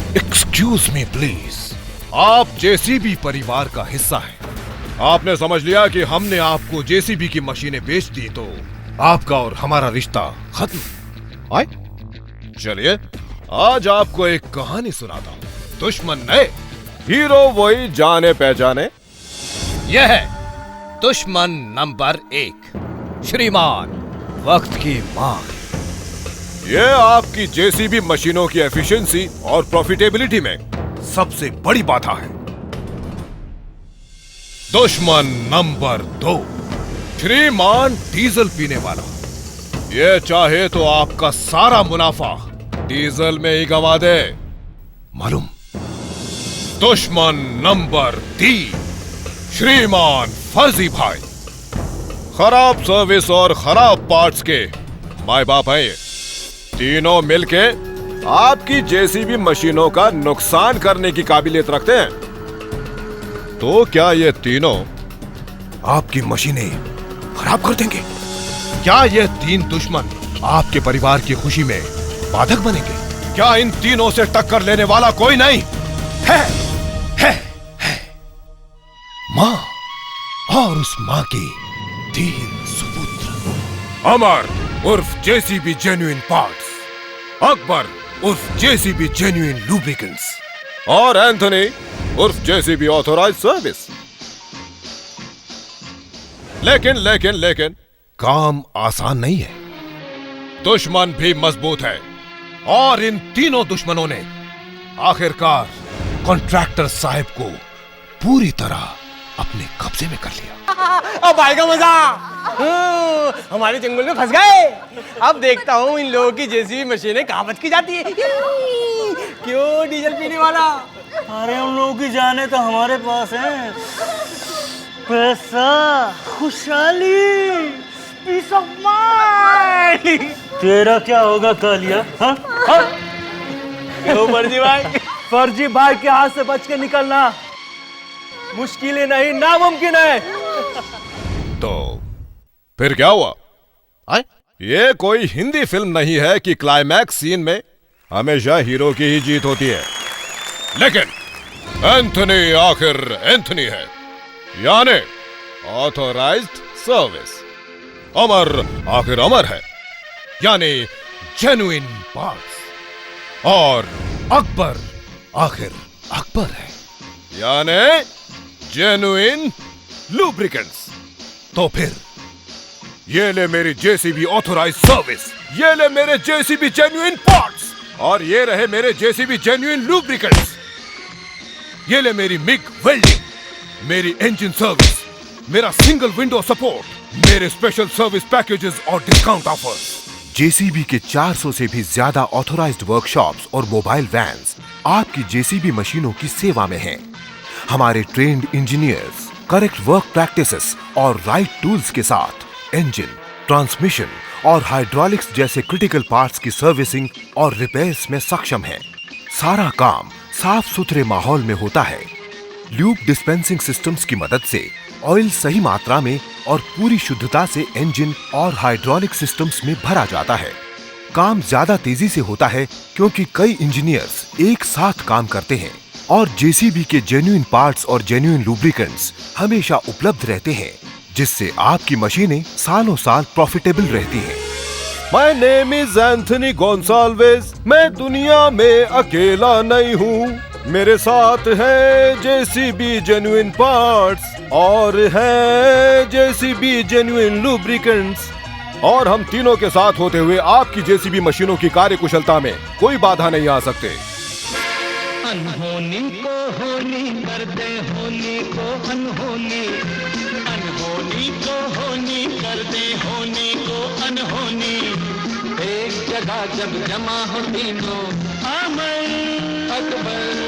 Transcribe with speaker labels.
Speaker 1: Excuse me please, आप JCB परिवार का हिस्सा हैं। आपने समझ लिया कि हमने आपको जेसीबी की मशीनें बेच दी तो आपका और हमारा रिश्ता खत्म। आए चलिए आज आपको एक कहानी सुनाता हूँ। दुश्मन नए, हीरो वही जाने पहचाने।
Speaker 2: यह है दुश्मन नंबर 1, श्रीमान वक्त की मांग।
Speaker 1: ये आपकी जेसीबी मशीनों की एफिशिएंसी और प्रॉफिटेबिलिटी में सबसे बड़ी बाधा है। दुश्मन नंबर 2, श्रीमान डीजल पीने वाला। ये चाहे तो आपका सारा मुनाफा डीजल में ही गंवा दे, मालूम। दुश्मन नंबर 3, श्रीमान फर्जी भाई। खराब सर्विस और खराब पार्ट्स के माए बाप है ये। तीनों मिलके आपकी जेसीबी मशीनों का नुकसान करने की काबिलियत रखते हैं। तो क्या ये तीनों आपकी मशीनें खराब कर देंगे? क्या ये 3 दुश्मन आपके परिवार की खुशी में बाधक बनेंगे? क्या इन तीनों से टक्कर लेने वाला कोई नहीं है? मां और उस मां की 3 सुपुत्र। अमर उर्फ जेसीबी जेन्युइन पार्ट्स, अकबर उर्फ जेसीबी जेन्युइन लुब्रिकेंट्स और एंथनी उर्फ जेसीबी ऑथोराइज्ड सर्विस। लेकिन काम आसान नहीं है। दुश्मन भी मजबूत है और इन तीनों दुश्मनों ने आखिरकार कॉन्ट्रैक्टर साहब को पूरी तरह अपने कब्जे में कर लिया।
Speaker 3: अब आएगा मजा। हमारे जंगल में फंस गए। अब देखता हूँ इन लोगों की जेसीबी मशीनें कहाँ बच की जाती है। क्यों डीजल पीने वाला?
Speaker 4: अरे उन लोगों की जाने तो हमारे पास है। पैसा, खुशहाली, पीस ऑफ माइंड। तेरा क्या होगा कालिया? हाँ?
Speaker 3: क्यों फर्जी भाई?
Speaker 4: फर्जी भाई के हाथ से बच के निकलना मुश्किल नहीं, नामुमकिन है।
Speaker 1: तो फिर क्या हुआ? ये कोई हिंदी फिल्म नहीं है कि क्लाइमैक्स सीन में हमेशा हीरो की ही जीत होती है। लेकिन एंथनी आखिर एंथनी है, यानी ऑथोराइज्ड सर्विस। अमर आखिर अमर है, यानी जेन्युइन पार्ट्स। और अकबर आखिर अकबर है, यानी जेन्युइन लुब्रिकेंट्स। तो फिर ये ले मेरी जेसीबी ऑथोराइज्ड सर्विस, ये ले मेरे जेसीबी जेन्युइन पार्ट्स, और ये रहे मेरे जेसीबी जेन्युइन लुब्रिकेंट्स। ये ले मेरी मिग वेल्डिंग, मेरी इंजन सर्विस, मेरा सिंगल विंडो सपोर्ट, मेरे स्पेशल सर्विस पैकेजेस और डिस्काउंट ऑफर्स। जेसीबी के 400 से भी ज्यादा ऑथोराइज्ड वर्कशॉप्स और मोबाइल वैन्स आपकी जेसीबी मशीनों की सेवा में हैं। हमारे trained engineers correct work practices और राइट टूल्स के साथ इंजन, ट्रांसमिशन और हाइड्रोलिक्स जैसे क्रिटिकल पार्ट्स की सर्विसिंग और रिपेयर्स में सक्षम हैं। सारा काम साफ सुथरे माहौल में होता है। ल्यूब डिस्पेंसिंग सिस्टम्स की मदद से ऑयल सही मात्रा में और पूरी शुद्धता से इंजन और हाइड्रोलिक सिस्टम्स में भरा जाता है। काम ज्यादा तेजी से होता है क्योंकि कई इंजीनियर्स एक साथ काम करते हैं और जेसीबी के जेन्युइन पार्ट्स और जेन्युइन लुब्रिकेंट्स हमेशा उपलब्ध रहते हैं, जिससे आपकी मशीनें सालों साल प्रॉफिटेबल रहती हैं। My name is Anthony Gonsalves। मैं दुनिया में अकेला नहीं हूँ। मेरे साथ है जेसीबी जेन्युइन पार्ट्स और है जेसीबी जेन्युइन लुब्रिकेंट्स, और हम तीनों के साथ होते हुए आपकी जेसीबी मशीनों की कार्यकुशलता में कोई बाधा नहीं आ सकते।
Speaker 5: अनहोनी को होनी कर दे, होनी को अनहोनी, अनहोनी को होनी कर दे, होनी को अनहोनी। एक जगह जब जमा हो तीनों, अमर अकबर